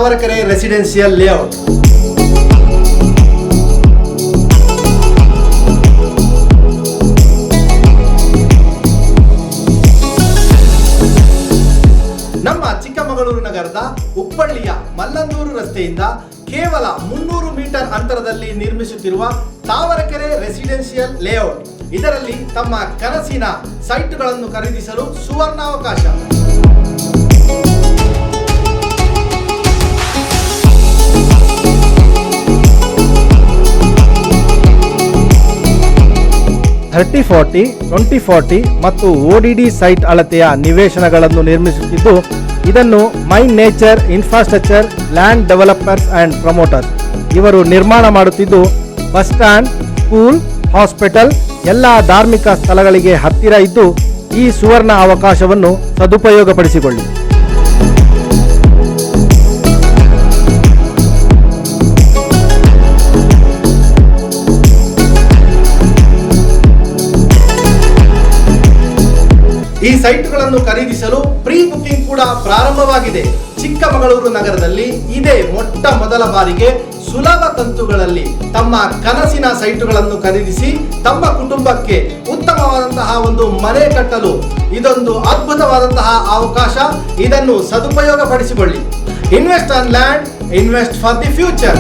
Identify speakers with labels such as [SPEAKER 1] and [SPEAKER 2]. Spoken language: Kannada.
[SPEAKER 1] Tavarekere residential layout. ನಮ್ಮ ಚಿಕ್ಕಮಗಳೂರು ನಗರದ ಉಪ್ಪಳ್ಳಿಯ ಮಲ್ಲಂದೂರು ರಸ್ತೆಯಿಂದ ಕೇವಲ 300 ಮೀಟರ್ ಅಂತರದಲ್ಲಿ ನಿರ್ಮಿಸುತ್ತಿರುವ ತಾವರೆಕೆರೆ ರೆಸಿಡೆನ್ಷಿಯಲ್ ಲೇಔಟ್. ಇದರಲ್ಲಿ ತಮ್ಮ ಕನಸಿನ ಸೈಟ್ಗಳನ್ನು ಖರೀದಿಸಲು ಸುವರ್ಣಾವಕಾಶ.
[SPEAKER 2] ಥರ್ಟಿ 40, 2040 ಮತ್ತು ODD ಸೈಟ್ ಅಳತೆಯ ನಿವೇಶನಗಳನ್ನು ನಿರ್ಮಿಸುತ್ತಿದ್ದು, ಇದನ್ನು ಮೈ nature infrastructure land developers and promoters ಇವರು ನಿರ್ಮಾಣ ಮಾಡುತ್ತಿದ್ದು, ಬಸ್ ಸ್ಟ್ಯಾಂಡ್, ಸ್ಕೂಲ್, ಹಾಸ್ಪಿಟಲ್ ಎಲ್ಲ ಧಾರ್ಮಿಕ ಸ್ಥಳಗಳಿಗೆ ಹತ್ತಿರ ಇದ್ದು, ಈ ಸುವರ್ಣ ಅವಕಾಶವನ್ನು ಸದುಪಯೋಗಪಡಿಸಿಕೊಳ್ಳಿ.
[SPEAKER 1] ಈ ಸೈಟ್ಗಳನ್ನು ಖರೀದಿಸಲು ಪ್ರೀ ಬುಕಿಂಗ್ ಕೂಡ ಪ್ರಾರಂಭವಾಗಿದೆ. ಚಿಕ್ಕಮಗಳೂರು ನಗರದಲ್ಲಿ ಇದೇ ಮೊಟ್ಟ ಮೊದಲ ಬಾರಿಗೆ ಸುಲಭ ಕಂತುಗಳಲ್ಲಿ ತಮ್ಮ ಕನಸಿನ ಸೈಟುಗಳನ್ನು ಖರೀದಿಸಿ ತಮ್ಮ ಕುಟುಂಬಕ್ಕೆ ಉತ್ತಮವಾದಂತಹ ಒಂದು ಮನೆ ಕಟ್ಟಲು ಇದೊಂದು ಅದ್ಭುತವಾದಂತಹ ಅವಕಾಶ. ಇದನ್ನು ಸದುಪಯೋಗಪಡಿಸಿಕೊಳ್ಳಿ. Invest on land, invest for the future.